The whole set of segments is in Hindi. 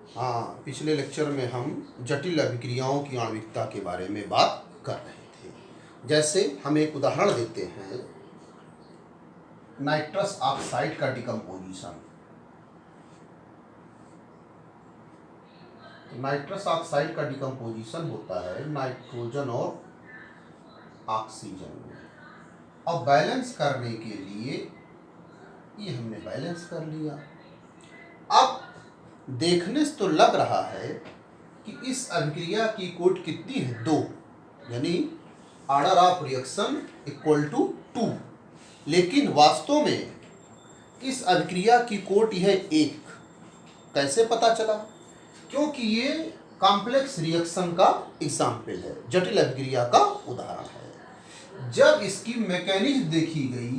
हाँ, पिछले लेक्चर में हम जटिल अभिक्रियाओं की आणविकता के बारे में बात कर रहे थे। जैसे हम एक उदाहरण देते हैं, नाइट्रस ऑक्साइड का डिकम्पोजिशन। नाइट्रस ऑक्साइड का डिकम्पोजिशन होता है नाइट्रोजन और ऑक्सीजन में। अब बैलेंस करने के लिए ये हमने बैलेंस कर लिया। अब देखने से तो लग रहा है कि इस अभिक्रिया की कोट कितनी है, 2, यानी order of reaction equal to 2। लेकिन वास्तव में इस अभिक्रिया की कोट यह 1। कैसे पता चला? क्योंकि ये कॉम्प्लेक्स रिएक्शन का एग्जाम्पल है, जटिल अभिक्रिया का उदाहरण है। जब इसकी मैकेनिज्म देखी गई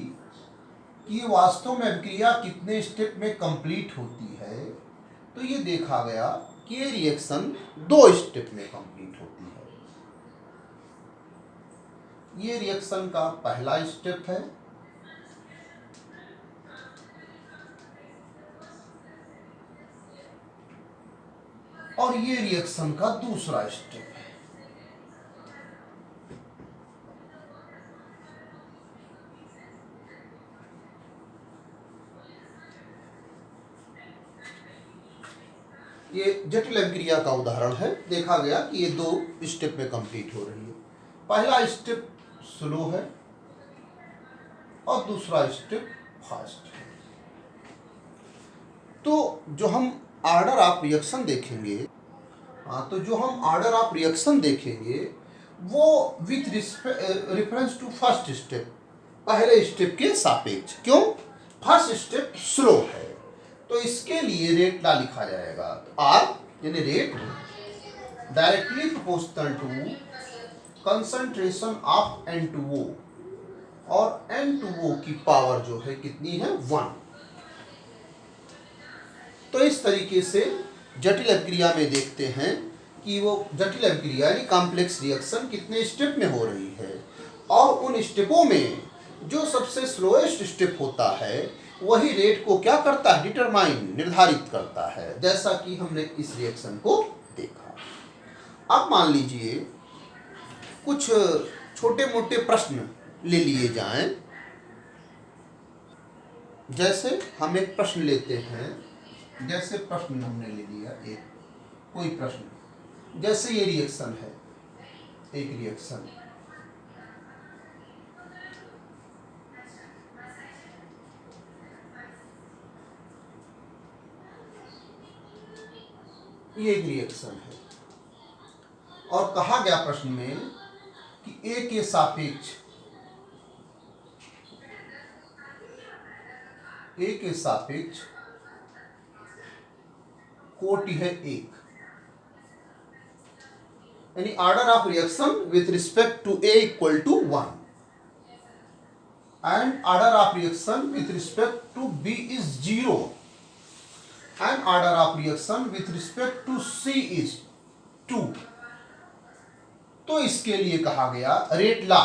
कि वास्तव में अभिक्रिया कितने स्टेप में कंप्लीट होती है, तो ये देखा गया कि ये रिएक्शन 2 स्टेप में कंप्लीट होती है। ये रिएक्शन का पहला स्टेप है और ये रिएक्शन का दूसरा स्टेप है। ये जटिल अभिक्रिया का उदाहरण है। देखा गया कि ये 2 स्टेप में कंप्लीट हो रही है। पहला स्टेप स्लो है और दूसरा स्टेप फास्ट है। तो जो हम ऑर्डर ऑफ रिएक्शन देखेंगे, तो जो हम ऑर्डर ऑफ रिएक्शन देखेंगे वो with reference to first step, पहले स्टेप के सापेक्ष। क्यों? फर्स्ट स्टेप स्लो है, तो इसके लिए रेट ला लिखा जाएगा। आर यानी rate directly proportional to concentration of N2O, और N2O की पावर जो है कितनी है, 1। तो इस तरीके से जटिल अभिक्रिया में देखते हैं कि वो जटिल अभिक्रिया यानी कॉम्प्लेक्स रिएक्शन कितने स्टेप में हो रही है, और उन स्टेपों में जो सबसे स्लोएस्ट स्टेप होता है वही रेट को क्या करता है, डिटरमाइन, निर्धारित करता है, जैसा कि हमने इस रिएक्शन को देखा। अब मान लीजिए कुछ छोटे मोटे प्रश्न ले लिए जाएं। जैसे हम एक प्रश्न लेते हैं, जैसे प्रश्न हमने ले लिया एक कोई प्रश्न, जैसे ये रिएक्शन है, एक रिएक्शन, ये एक रिएक्शन है, और कहा गया प्रश्न में कि A के सापेक्ष, A के सापेक्ष कोटि है 1, यानी order of reaction with respect to A equal to 1 and order of reaction with respect to B is 0 and order of reaction with respect to C is 2। तो इसके लिए कहा गया रेट ला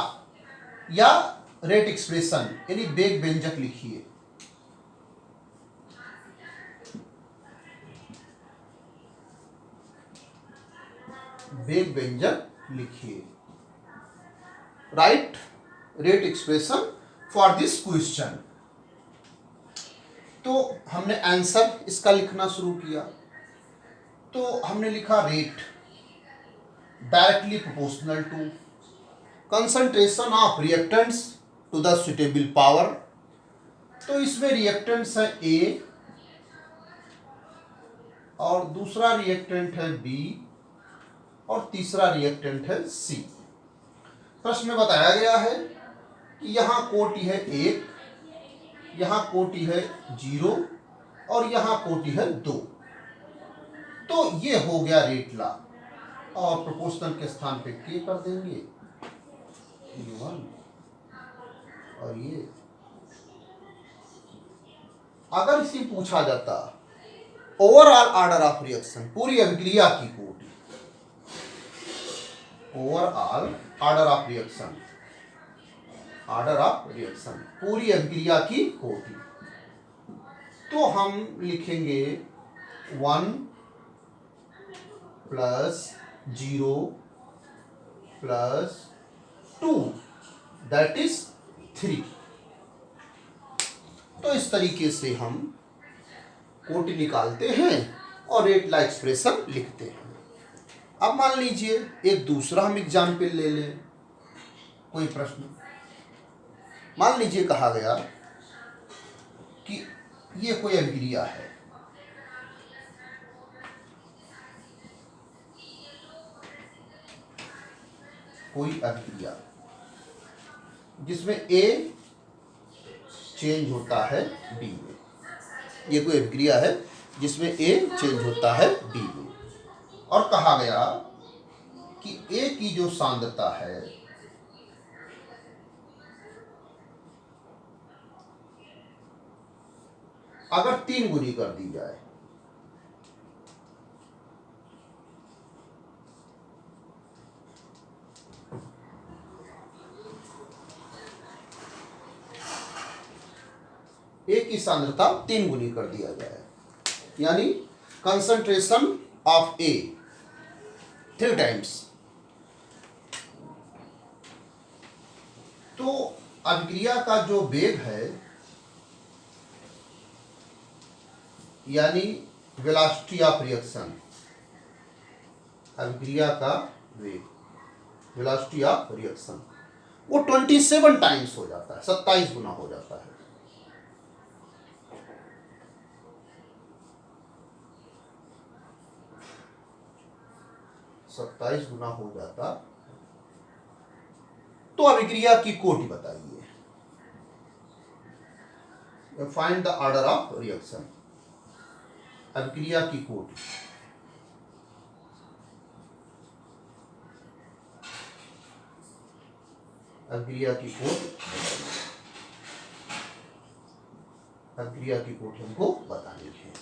या रेट एक्सप्रेशन यानी वेग व्यंजक लिखिए। वेग व्यंजक लिखिए, right rate expression for this question. तो हमने आंसर इसका लिखना शुरू किया। तो हमने लिखा rate directly proportional to concentration of reactants to the suitable power. तो इसमें रिएक्टेंट्स है A और दूसरा रिएक्टेंट है B और तीसरा रिएक्टेंट है C। प्रश्न में बताया गया है कि यहाँ कोटि है 1, यहाँ कोटि है 0 और यहाँ कोटि है 2। तो ये हो गया रेट ला, और प्रोपोर्शनल के स्थान पे K कर देंगे, 1, और ये अगर इसी पूछा जाता ओवरऑल ऑर्डर ऑफ रिएक्शन, पूरी अभिक्रिया की कोटि, overall order of reaction, order of reaction पूरी अभिक्रिया की कोटि, तो हम लिखेंगे 1, प्लस 0 प्लस 2 दैट इज 3। तो इस तरीके से हम कोटि निकालते हैं और रेट ला एक्सप्रेशन लिखते हैं। अब मान लीजिए एक दूसरा हम एग्जाम्पल ले लें, कोई प्रश्न। मान लीजिए कहा गया कि ये कोई अभिक्रिया है, कोई अभिक्रिया जिसमें A चेंज होता है B में। ये कोई अभिक्रिया है जिसमें A चेंज होता है B में, और कहा गया कि A की जो सांद्रता है अगर 3 गुनी कर दी जाए A की सांद्रता 3 गुनी कर दिया जाए, यानी कंसंट्रेशन ऑफ A 3 टाइम्स, तो अभिक्रिया का जो वेग है यानी वेलोसिटी ऑफ रिएक्शन, अभिक्रिया का वेग वेलोसिटी ऑफ रिएक्शन वो 27 टाइम्स हो जाता है, 27 गुना हो जाता है। सत्ताईस गुना हो जाता। तो अभिक्रिया की कोटि बताइए, find the order of reaction. अभिक्रिया की कोटि, अभिक्रिया की कोटि, अभिक्रिया की कोटि हमको बतानी है।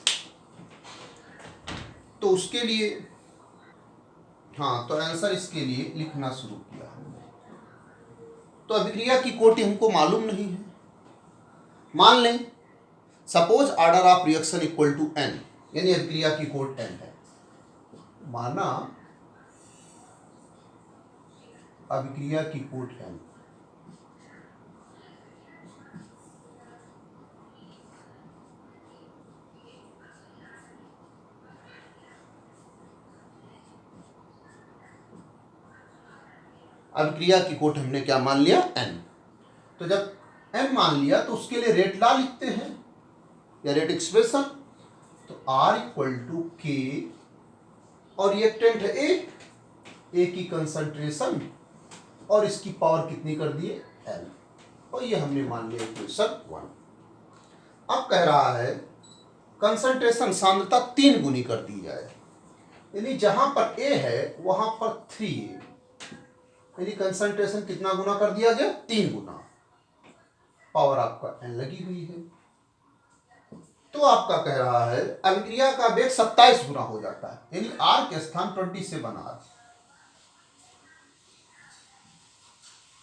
तो उसके लिए हाँ, तो आंसर इसके लिए लिखना शुरू किया हमने। तो अभिक्रिया की कोटि हमको मालूम नहीं है। मान लें suppose order of reaction equal to n, यानी अभिक्रिया की कोटि n है। माना अभिक्रिया की कोटि n, अभिक्रिया की कोटि हमने क्या मान लिया n। तो जब n मान लिया तो उसके लिए रेट ला लिखते हैं या रेट एक्सप्रेशन। तो R इक्वल टू के, और रिएक्टेंट है A की कंसंट्रेशन और इसकी पावर कितनी कर दिए L, और ये हमने मान लिया इक्वेशन 1। अब कह रहा है कंसंट्रेशन सांद्रता 3 गुनी कर दी जाए, यानी जहां पर A है वहां पर 3A, यानी कंसंट्रेशन कितना गुना कर दिया गया 3 गुना। पावर आपका n लगी हुई है, तो आपका कह रहा है अभिक्रिया का वेग 27 गुना हो जाता है, यानी R के स्थान 27R।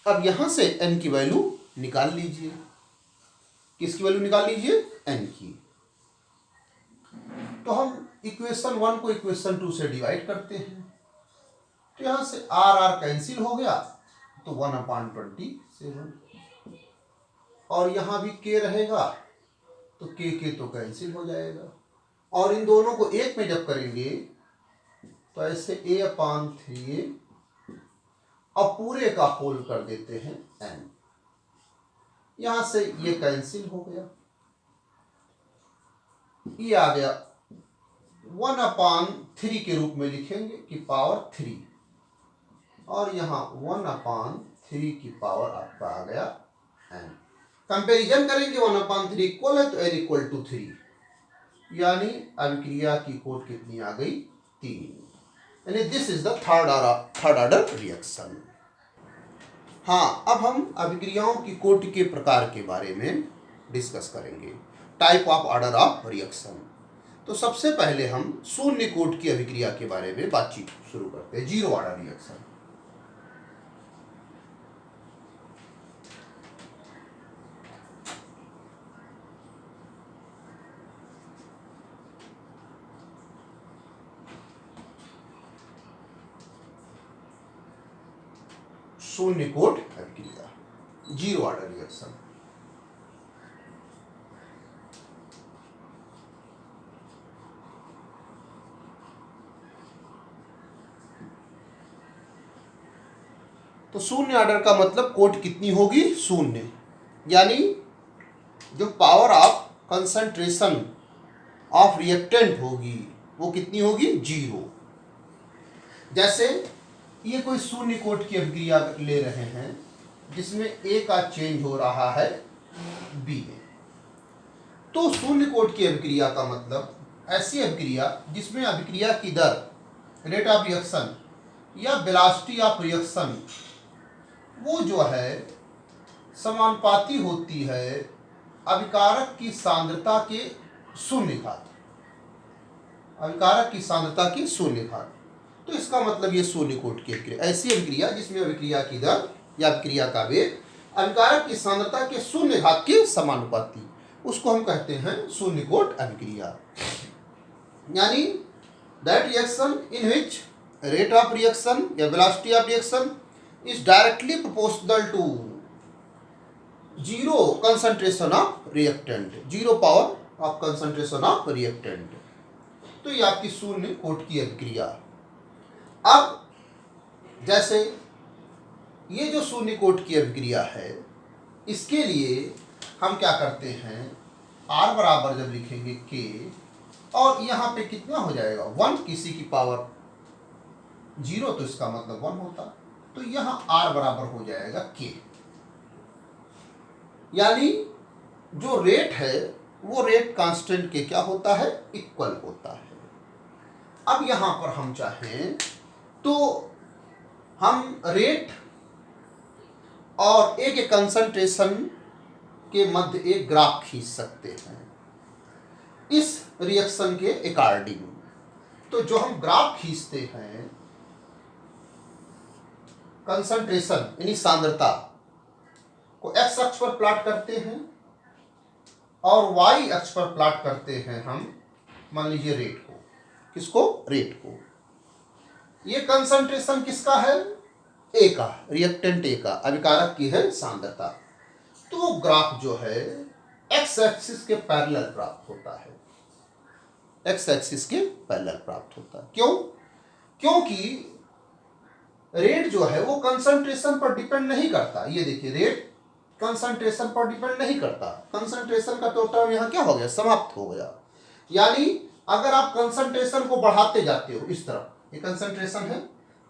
अब यहां से n की वैल्यू निकाल लीजिए। किसकी वैल्यू निकाल लीजिए n की। तो हम इक्वेशन 1 को इक्वेशन 2 से डिवाइड करते हैं, तो यहां से R कैंसिल हो गया, तो 1/27, और यहां भी k रहेगा तो k तो कैंसिल हो जाएगा, और इन दोनों को एक में जब करेंगे तो ऐसे A/3A, अब पूरे का होल कर देते हैं n। यहां से ये कैंसिल हो गया, ये आ गया 1/3 के रूप में लिखेंगे कि पावर 3, और यहां 1/3 की पावर आपका आ गया n। कंपैरिजन करेंगे 1/3 इक्वल है तो n इक्वल टू 3, यानी अभिक्रिया की कोटि कितनी आ गई 3, यानी this is the third order reaction. हाँ, अब हम अभिक्रियाओं की कोटि के प्रकार के बारे में डिस्कस करेंगे, type of order of reaction. तो सबसे पहले हम शून्य कोटि की अभिक्रिया के बारे में बातचीत शुरू करते हैं, जीरो ऑर्डर रिएक्शन। शून्य कोट अभिक्रिया, जीरो ऑर्डर रिएक्शन। तो शून्य ऑर्डर का मतलब कोट कितनी होगी, शून्य, यानी जो power of concentration of reactant होगी वो कितनी होगी, जीरो। जैसे ये कोई शून्य कोट की अभिक्रिया ले रहे हैं जिसमें ए का चेंज हो रहा है बी में, तो शून्य कोट की अभिक्रिया का मतलब ऐसी अभिक्रिया जिसमें अभिक्रिया की दर, रेट ऑफ रिएक्शन या वेलोसिटी ऑफ रिएक्शन वो जो है समानुपाती होती है अभिकारक की सांद्रता के शून्य घात, अभिकारक की सांद्रता की शून्य घात। तो इसका मतलब ये शून्य कोट की अभिक्रिया, ऐसी अभिक्रिया जिसमें अभिक्रिया की दर या अभिक्रिया का वेग अभिकारक की सांद्रता के शून्य घात के समानुपाती, उसको हम कहते हैं शून्य कोट अभिक्रिया। यानी that reaction in which rate of reaction या velocity of reaction is directly proportional to zero concentration of reactant, zero power of concentration of reactant. तो ये आपकी शून्य कोट की अभिक्रिया। अब जैसे ये जो शून्य कोट की अभिक्रिया है इसके लिए हम क्या करते हैं, R बराबर जब लिखेंगे K और यहाँ पे कितना हो जाएगा 1, किसी की पावर 0 तो इसका मतलब 1 होता, तो यहाँ R बराबर हो जाएगा K, यानी जो रेट है वो रेट कांस्टेंट के क्या होता है, इक्वल होता है। अब यहाँ पर हम चाहें तो हम रेट और एक कंसंट्रेशन के मध्य एक ग्राफ खींच सकते हैं इस रिएक्शन के अकॉर्डिंग। तो जो हम ग्राफ खींचते हैं कंसंट्रेशन यानी सांद्रता को एक्स अक्ष पर प्लॉट करते हैं और वाई अक्ष पर प्लॉट करते हैं हम, मान लीजिए रेट को, किसको, रेट को। ये कंसंट्रेशन किसका है, ए का, रिएक्टेंट ए का, अभिकारक की है सांद्रता। तो ग्राफ जो है एक्स एक्सिस के पैरेलल प्राप्त होता है, एक्स एक्सिस के पैरेलल प्राप्त होता है। क्यों, क्योंकि रेट जो है वो कंसंट्रेशन पर डिपेंड नहीं करता। ये देखिए रेट कंसंट्रेशन पर डिपेंड नहीं करता, कंसंट्रेशन का तो टर्म यहाँ क्या हो गया, समाप्त हो गया। यानी अगर आप कंसंट्रेशन को बढ़ाते जाते हो इस तरफ, ये कंसंट्रेशन है,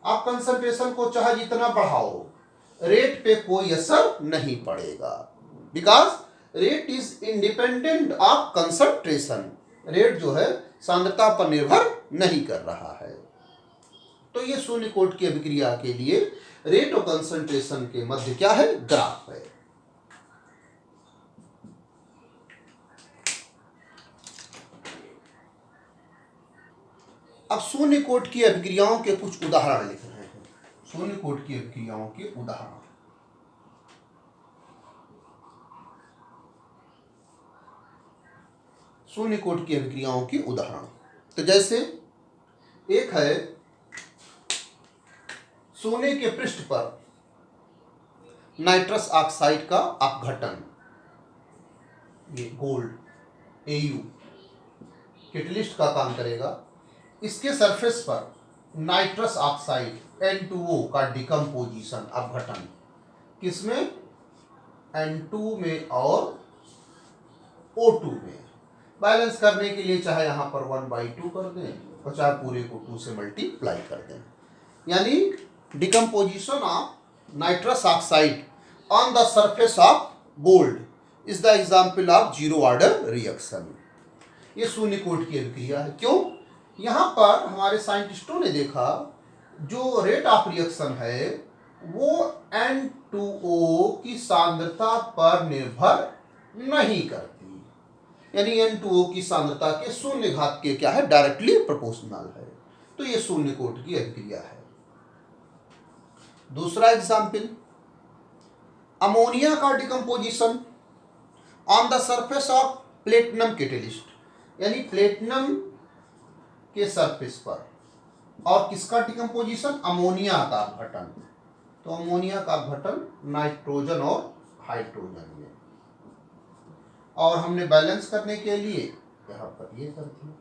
आप कंसंट्रेशन को चाहे जितना बढ़ाओ रेट पे कोई असर नहीं पड़ेगा, because rate is independent of concentration. Rate जो है सांद्रता पर निर्भर नहीं कर रहा है। तो ये शून्य कोट की अभिक्रिया के लिए रेट और कंसंट्रेशन के मध्य क्या है, ग्राफ है। अब शून्य कोट की अभिक्रियाओं के कुछ उदाहरण लिख रहे हैं, शून्य कोट की अभिक्रियाओं के उदाहरण। शून्य कोट की अभिक्रियाओं के उदाहरण, तो जैसे एक है सोने के पृष्ठ पर नाइट्रस ऑक्साइड का अपघटन, ये गोल्ड Au कैटलिस्ट का काम करेगा। इसके सरफेस पर नाइट्रस ऑक्साइड N2O का डिकम्पोजिशन, अपघटन, किसमें, N2 में और O2 में। बैलेंस करने के लिए चाहे यहाँ पर 1/2 कर दें और चाहे पूरे को 2 से मल्टीप्लाई कर दें, यानी decomposition of nitrous oxide on the surface of gold is the example of zero order reaction. ये शून्य कोट की अभिक्रिया है। क्यों, यहाँ पर हमारे साइंटिस्टों ने देखा जो रेट ऑफ रिएक्शन है वो N2O की सांद्रता पर निर्भर नहीं करती, यानी N2O की सांद्रता के शून्य घात के क्या है, डायरेक्टली प्रोपोर्शनल है। तो ये शून्य कोट की अभिक्रिया है। दूसरा एग्जाम्पल, अमोनिया का decomposition on the surface of platinum catalyst, यानी प्लेटिनम के सरफेस पर, और किसका डिकम्पोजिशन, अमोनिया का अपघटन। तो अमोनिया का अपघटन नाइट्रोजन और हाइड्रोजन में, और हमने बैलेंस करने के लिए यहां पर ये कर दिया।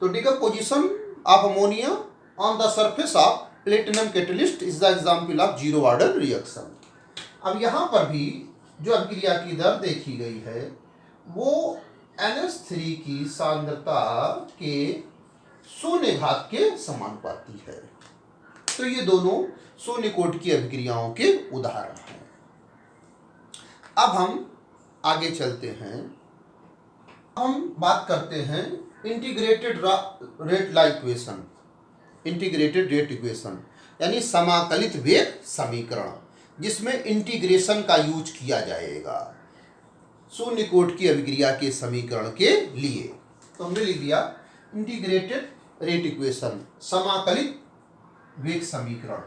तो decomposition of ammonia on the surface of platinum catalyst is the example of zero order reaction. अब यहां पर भी जो अभिक्रिया की दर देखी गई है वो NH3 की सांद्रता के 0.1 के समानुपाती है। तो ये दोनों शून्य कोट की अभिक्रियाओं के उदाहरण हैं। अब हम आगे चलते हैं, हम बात करते हैं इंटीग्रेटेड रेट इक्वेशन यानी समाकलित वेग समीकरण, जिसमें इंटीग्रेशन का यूज किया जाएगा शून्य कोट की अभिक्रिया के समीकरण के लिए। तो हमने लिख दिया इंटीग्रेटेड रेट इक्वेशन, समाकलित वेग समीकरण।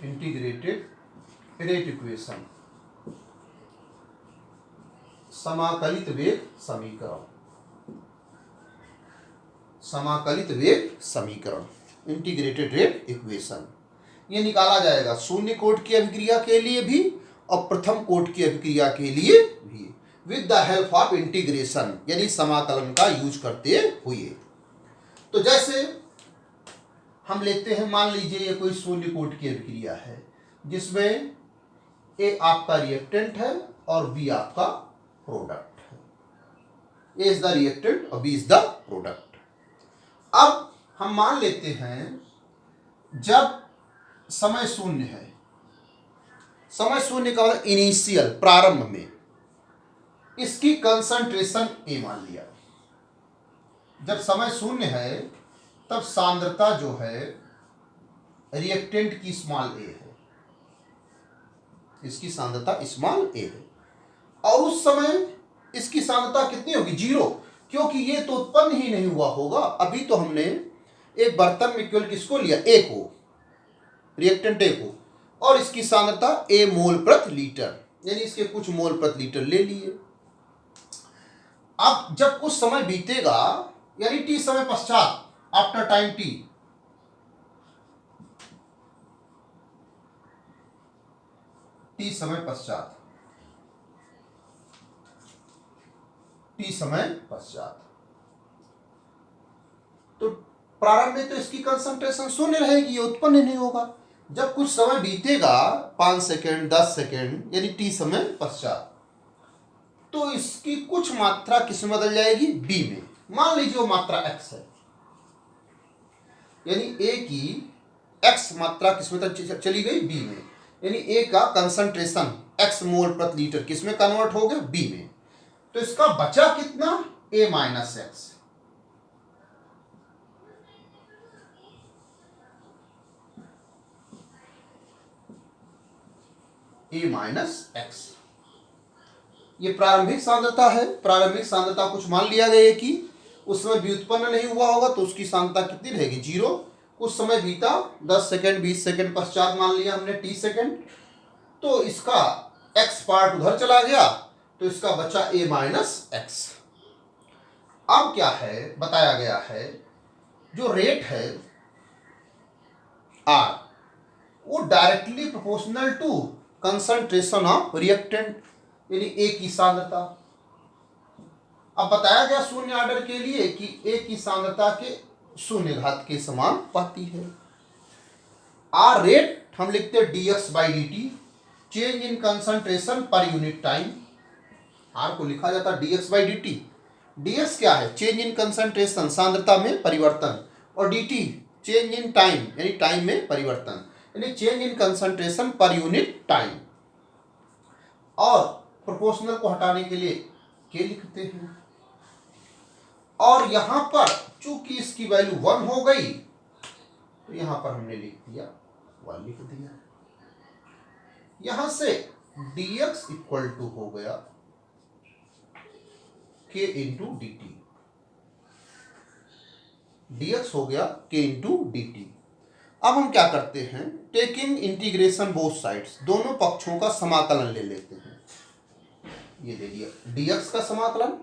इंटीग्रेटेड रेट इक्वेशन, समाकलित वेग समीकरण, समाकलित वेग समीकरण, इंटीग्रेटेड रेट इक्वेशन। ये निकाला जाएगा शून्य कोट की अभिक्रिया के लिए भी और प्रथम कोट की अभिक्रिया के लिए भी with the help of integration यानी समाकलन का यूज करते हुए। तो जैसे हम लेते हैं, मान लीजिए ये कोई शून्य कोट की अभिक्रिया है जिसमें ए आपका रिएक्टेंट है और बी आपका प्रोडक्ट है। ए इज द रिएक्टेंट और बी इज द प्रोडक्ट। अब हम मान लेते हैं जब समय शून्य है, समय शून्य का मतलब इनिशियल प्रारंभ में इसकी कंसंट्रेशन ए मान लिया। जब समय शून्य है तब सांद्रता जो है रिएक्टेंट की स्मॉल ए है, इसकी सांद्रता स्मॉल ए है, और उस समय इसकी सांद्रता कितनी होगी? 0, क्योंकि ये तो उत्पन्न ही नहीं हुआ होगा। अभी तो हमने एक बर्तन में केवल किसको लिया? ए को, रिएक्टेंट ए को, और इसकी सांद्रता ए मोल प्रति लीटर यानी इसके कुछ मोल प्रति लीटर ले लिए। अब जब कुछ समय बीतेगा यानी टी समय पश्चात, आफ्टर टाइम टी, टी समय पश्चात, टी समय पश्चात, तो प्रारंभ में तो इसकी कंसंट्रेशन शून्य रहेगी, ये उत्पन्न नहीं होगा। जब कुछ समय बीतेगा 5 सेकेंड 10 सेकेंड यानी टी समय पश्चात, तो इसकी कुछ मात्रा किसमें बदल जाएगी? बी में। मान लीजिए वो मात्रा एक्स है, यानी ए की एक्स मात्रा किसमें तक चली गई? बी में। यानी ए का कंसंट्रेशन एक्स मोल प्रति लीटर किसमें कन्वर्ट हो गया? बी में। तो इसका बचा कितना? ए माइनस एक्स। ए माइनस एक्स, ये प्रारंभिक सांद्रता है। प्रारंभिक सांद्रता कुछ मान लिया गया कि उस समय व्युत्पन्न नहीं हुआ होगा, तो उसकी सांद्रता कितनी रहेगी? 0। कुछ समय बीता 10 सेकेंड 20 सेकेंड पश्चात मान लिया हमने टी सेकेंड, तो इसका एक्स पार्ट उधर चला गया, तो इसका बचा ए माइनस एक्स। अब क्या है बताया गया है, जो रेट है आर वो directly proportional to concentration of reactant यानी ए की सांद्रता। अब बताया गया शून्य ऑर्डर के लिए कि ए की सांद्रता के 0.1 के समान पाती है। आर रेट हम लिखते हैं dx/dt, change in concentration per unit time. R को लिखा जाता है dx/dt। dx क्या है? चेंज इन कंसंट्रेशन, सांद्रता में परिवर्तन, और dt चेंज इन टाइम यानी टाइम में परिवर्तन, यानी change in concentration per unit time. और प्रोपोर्शनल को हटाने के लिए के लिखते हैं, और यहां पर चूंकि इसकी वैल्यू 1 हो गई तो यहां पर हमने लिख दिया 1 लिख दिया। यहां से dx इक्वल टू हो गया k into D T, dx हो गया k इंटू डी टी। अब हम क्या करते हैं, टेकिंग इंटीग्रेशन बोथ साइड्स, दोनों पक्षों का समाकलन ले लेते हैं। ये ले लिया dx का समाकलन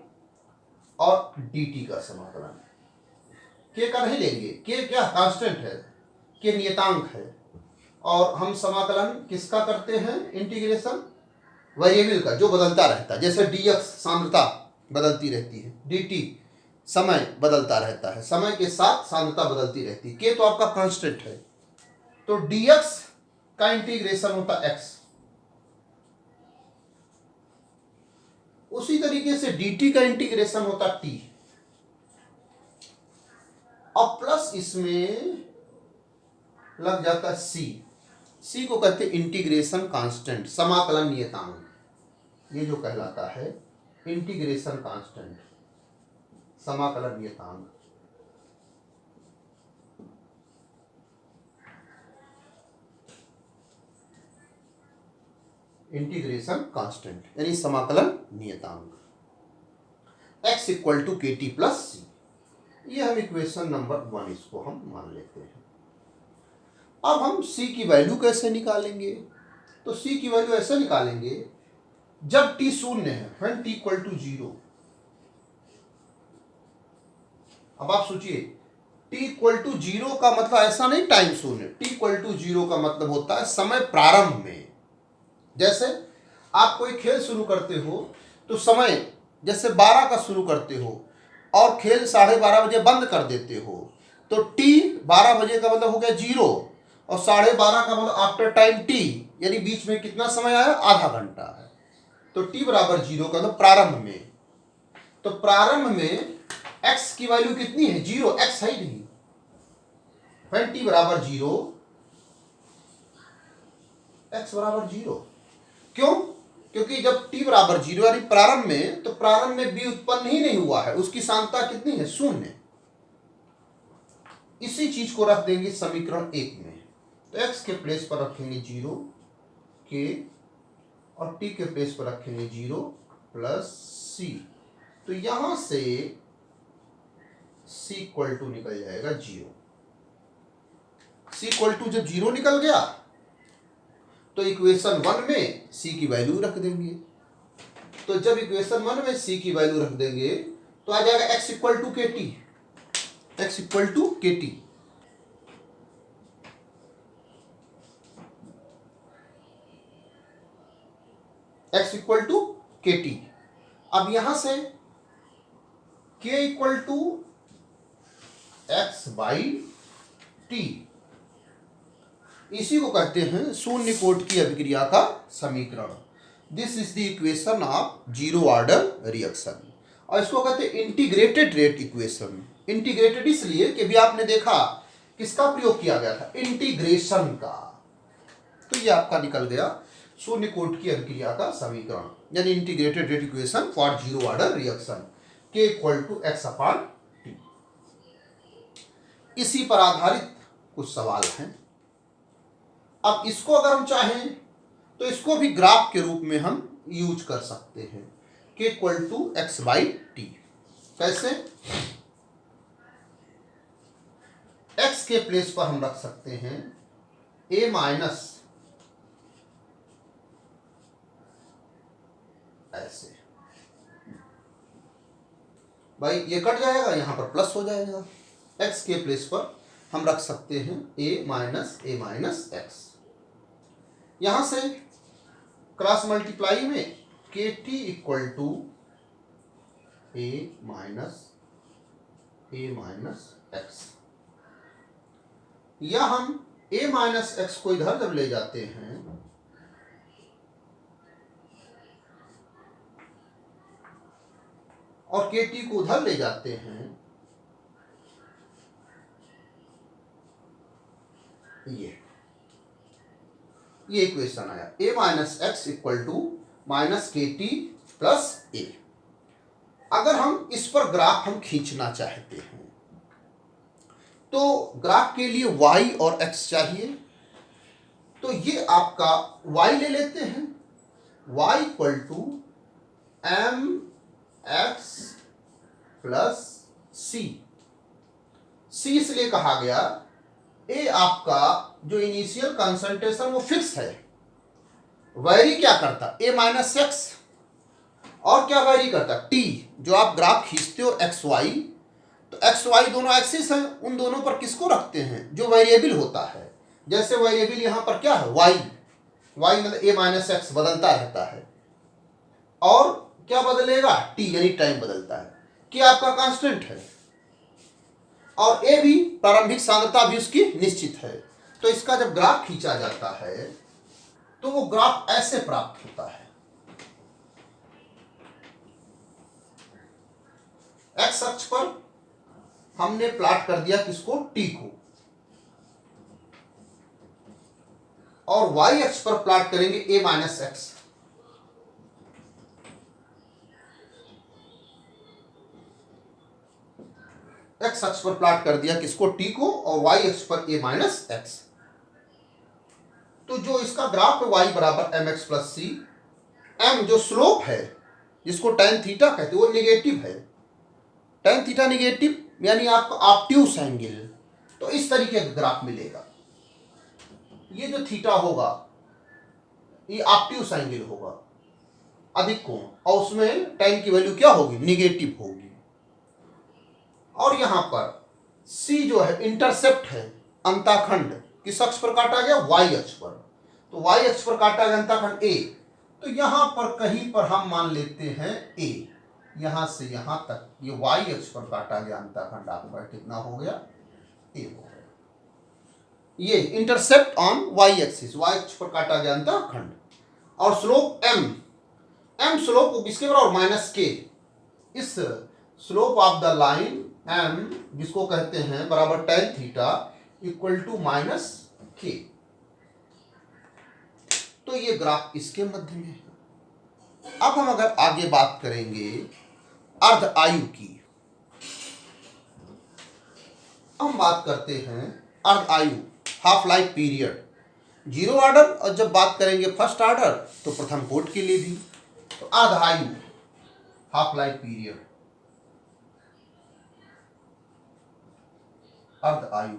और dt का समाकलन, के का नहीं लेंगे, के क्या कांस्टेंट है, के नियतांक है। और हम समाकलन किसका करते हैं, इंटीग्रेशन वेरिएबल का जो बदलता रहता है, जैसे dx सांद्रता बदलती रहती है, dt समय बदलता रहता है, समय के साथ सांद्रता बदलती रहती है, के तो आपका कांस्टेंट है। तो dx का इंटीग्रेशन होता x, उसी तरीके से dt का इंटीग्रेशन होता t, और प्लस इसमें लग जाता है c को कहते हैं इंटीग्रेशन कांस्टेंट, समाकलन नियतांक, ये जो कहलाता है इंटीग्रेशन कांस्टेंट, समाकलन नियतांक। इंटीग्रेशन कांस्टेंट यानी समाकलन नियतांक, x equal to k t plus सी, ये हम इक्वेशन नंबर 1 इसको हम मान लेते हैं। अब हम c की वैल्यू कैसे निकालेंगे, तो c की वैल्यू ऐसे निकालेंगे जब t शून्य है, when t इक्वल टू 0। अब आप सोचिए t इक्वल टू 0 का मतलब ऐसा नहीं टाइम शून्य, t इक्वल टू 0 का मतलब होता है समय प्रारंभ में। जैसे आप कोई खेल शुरू करते हो तो समय जैसे 12 का शुरू करते हो और खेल 12:30 बजे बंद कर देते हो, तो t 12 बजे का मतलब हो गया 0 और 12:30 का मतलब आफ्टर टाइम t, यानी बीच में कितना समय आया, आधा घंटा है। तो t बराबर 0 का मतलब प्रारंभ में, तो प्रारंभ में x की वैल्यू कितनी है, 0, x है ही नहीं। when t बराबर 0, x बराबर 0, क्यों, क्योंकि जब t बराबर 0 यानी प्रारंभ में, तो प्रारंभ में b उत्पन्न ही नहीं हुआ है, उसकी सांद्रता कितनी है, 0। इसी चीज को रख देंगे समीकरण 1 में, तो x के प्लेस पर रखेंगे 0 k और t के प्लेस पर रखेंगे 0 प्लस c, तो यहां से c इक्वल टू निकल जाएगा 0। c इक्वल टू जब 0 निकल गया तो इक्वेशन 1 में c की वैल्यू रख देंगे, तो जब इक्वेशन 1 में c की वैल्यू रख देंगे तो आ जाएगा x equal to k t, x equal to k t. x equal to k t. अब यहां से k equal to x by t, इसी को कहते हैं शून्य कोट की अभिक्रिया का समीकरण। This is the equation of zero order reaction, और इसको कहते हैं इंटीग्रेटेड रेट इक्वेशन। इंटीग्रेटेड इसलिए कि भी आपने देखा किसका प्रयोग किया गया था, इंटीग्रेशन का। तो ये आपका निकल गया शून्य कोट की अभिक्रिया का समीकरण, यानी integrated rate equation for zero order reaction, k equal to x upon t. इसी पर आधारित कुछ सवाल हैं। अब इसको अगर हम चाहें तो इसको भी ग्राफ के रूप में हम यूज कर सकते हैं, k equal to x by t. कैसे, एक्स के प्लेस पर हम रख सकते हैं a माइनस, ऐसे भाई ये कट जाएगा, यहां पर प्लस हो जाएगा। x के प्लेस पर हम रख सकते हैं a माइनस एक्स, यहां से क्रॉस मल्टीप्लाई में k t equal to a minus x, या हम a माइनस एक्स को इधर जब ले जाते हैं और के टी को उधर ले जाते हैं, ये इक्वेशन आया a minus x equal to minus k t plus a. अगर हम इस पर ग्राफ हम खींचना चाहते हैं तो ग्राफ के लिए y और x चाहिए, तो ये आपका y ले लेते हैं, y equal to m x plus c इसलिए कहा गया, ए आपका जो इनिशियल कंसंट्रेशन वो फिक्स है, वैरी क्या करता, ए माइनस एक्स, और क्या वैरी करता, टी। जो आप ग्राफ खींचते हो एक्स वाई, तो एक्स वाई दोनों एक्सिस हैं, उन दोनों पर किसको रखते हैं, जो वेरिएबल होता है। जैसे वेरिएबल यहाँ पर क्या है, वाई, वाई मतलब ए माइनस एक्स बदलता रहता है, और क्या बदलेगा, टी यानी टाइम बदलता है, कि आपका कांस्टेंट है, और ए भी प्रारंभिक सांद्रता भी उसकी निश्चित है। तो इसका जब ग्राफ खींचा जाता है तो वो ग्राफ ऐसे प्राप्त होता है। एक्स अक्ष पर हमने प्लॉट कर दिया किसको, टी को, और वाई अक्ष पर प्लॉट करेंगे ए माइनस एक्स। एक्स अक्ष पर प्लॉट कर दिया किसको, टी को, और वाई अक्ष पर ए माइनस एक्स। तो जो इसका ग्राफ है y बराबर एम एक्स प्लस सी, एम जो स्लोप है जिसको tan थीटा कहते हैं वो निगेटिव है, tan थीटा निगेटिव यानी आपका ऑब्ट्यूस एंगल। तो इस तरीके का ग्राफ मिलेगा, ये जो थीटा होगा ये ऑब्ट्यूस एंगल होगा, अधिक कोण, और उसमें tan की वैल्यू क्या होगी, निगेटिव होगी। और यहां पर c जो है इंटरसेप्ट है, अंताखंड किस अक्ष पर काटा गया, y अक्ष पर। तो y अक्ष पर काटा गया अंताखंड a, तो यहां पर कहीं पर हम मान लेते हैं a, यहां से यहां तक ये y अक्ष पर काटा गया अंताखंड आपका कितना हो गया, a हो गया। ये intercept on y axis, y अक्ष पर काटा गया अंताखंड, और स्लोप m, m स्लोप किसके बराबर, माइनस k। इस slope of the line m जिसको कहते हैं बराबर tan theta equal to minus k. तो ये ग्राफ इसके मध्य में है। अब हम अगर आगे बात करेंगे अर्ध आयु की, हम बात करते हैं अर्ध आयु, half life period, zero order, और जब बात करेंगे फर्स्ट ऑर्डर तो प्रथम कोट के लिए भी। तो अर्ध आयु, हाफ लाइफ पीरियड, अर्ध आयु,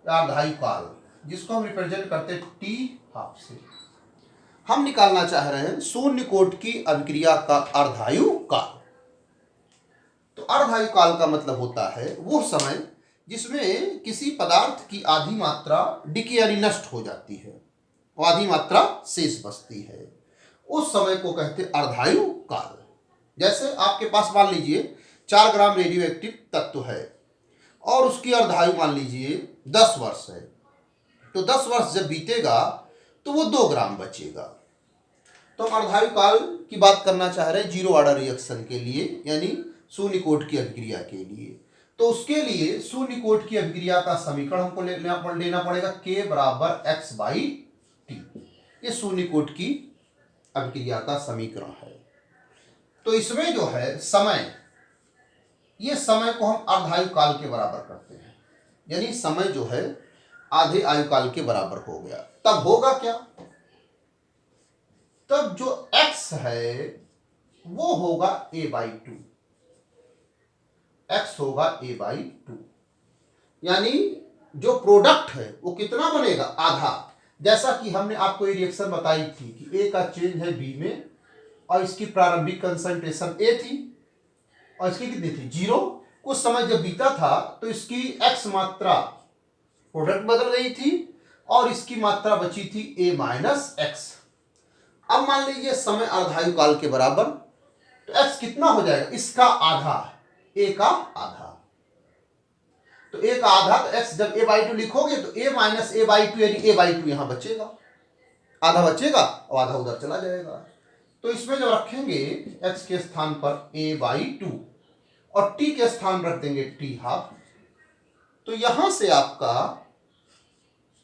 अर्धायु काल, जिसको हम रिप्रेजेंट करते हैं टी हाफ से। हम निकालना चाह रहे हैं शून्य कोट की अभिक्रिया का अर्धायु काल। तो अर्धायु काल का मतलब होता है वो समय जिसमें किसी पदार्थ की आधी मात्रा डिके यानी नष्ट हो जाती है, और आधी मात्रा शेष बचती है, उस समय को कहते हैं अर्धायु काल। जैसे आपके पास मान लीजिए 4 ग्राम रेडियो एक्टिव तत्व है, और उसकी अर्धायु मान लीजिए 10 वर्ष है, तो 10 वर्ष जब बीतेगा तो वो 2 ग्राम बचेगा। तो हम अर्धायु काल की बात करना चाह रहे हैं जीरो ऑर्डर रिएक्शन के लिए, यानी शून्य कोट की अभिक्रिया के लिए। तो उसके लिए शून्य कोट की अभिक्रिया का समीकरण हमको लेना पड़ेगा k बराबर x बाई टी। ये शून्य कोट की अभिक्रिया का समीकरण है। तो इसमें जो है समय, ये समय को हम अर्धायु काल के बराबर करते हैं, यानी समय जो है आधे आयु काल के बराबर हो गया। तब होगा क्या, तब जो x है वो होगा a बाई टू, x होगा a बाई टू, यानी जो प्रोडक्ट है वो कितना बनेगा, आधा। जैसा कि हमने आपको ये रिएक्शन बताई थी कि a का चेंज है b में, और इसकी प्रारंभिक कंसंट्रेशन a थी, और इसकी कितनी थी, 0। कुछ समय जब बीता था तो इसकी x मात्रा प्रोडक्ट बदल गई थी, और इसकी मात्रा बची थी a माइनस एक्स। अब मान लीजिए समय अर्धायु काल के बराबर, तो x कितना हो जाएगा, इसका आधा, a का आधा। तो a का आधा, तो x जब a बाई टू लिखोगे तो a minus a by two, यानी a बाई टू यहां बचेगा, आधा बचेगा और आधा उधर चला जाएगा। तो इसमें जब रखेंगे x के स्थान पर a बाई टू और t के स्थान रख देंगे t हाफ, तो यहां से आपका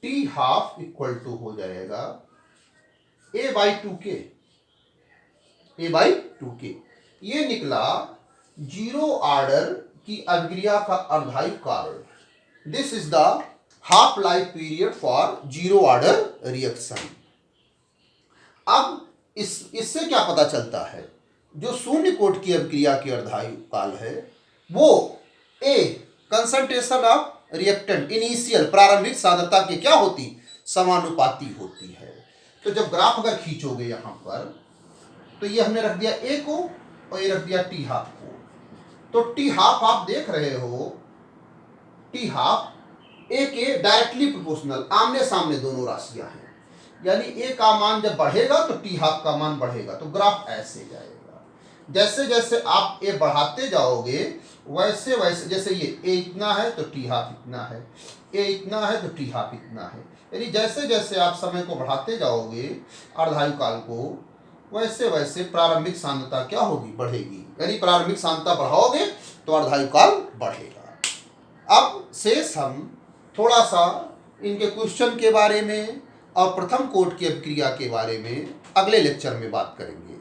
t हाफ इक्वल टू हो जाएगा a बाई टू के, a बाई टू के। ये निकला जीरो ऑर्डर की अभिक्रिया का अर्धायु काल। This is the half life period for zero order reaction. अब इससे क्या पता चलता है, जो शून्य कोट की अभिक्रिया की अर्धायु काल है वो a concentration of reactant initial प्रारंभिक सांद्रता के क्या होती, समानुपाती होती है। तो जब ग्राफ अगर खींचोगे यहां पर, तो ये हमने रख दिया a को और ये रख दिया t हाफ को। तो टी हाफ आप देख रहे हो, टी हाफ ए के डायरेक्टली प्रोपोर्शनल, आमने सामने दोनों राशियां हैं, यानी ए का मान जब बढ़ेगा तो टी हाफ का मान बढ़ेगा, तो ग्राफ ऐसे जाएगा। जैसे जैसे आप ए बढ़ाते जाओगे वैसे वैसे, जैसे ये ए इतना है तो टी हाफ इतना है, ए इतना है तो टी हाफ इतना है, यानी जैसे जैसे आप समय को बढ़ाते जाओगे अर्धायु काल को, वैसे वैसे प्रारंभिक सांद्रता क्या होगी, बढ़ेगी, यानी प्रारंभिक सांद्रता बढ़ाओगे तो अर्धायु काल बढ़ेगा। अब शेष हम थोड़ा सा इनके क्वेश्चन के बारे में और प्रथम कोट की अभिक्रिया के बारे में अगले लेक्चर में बात करेंगे।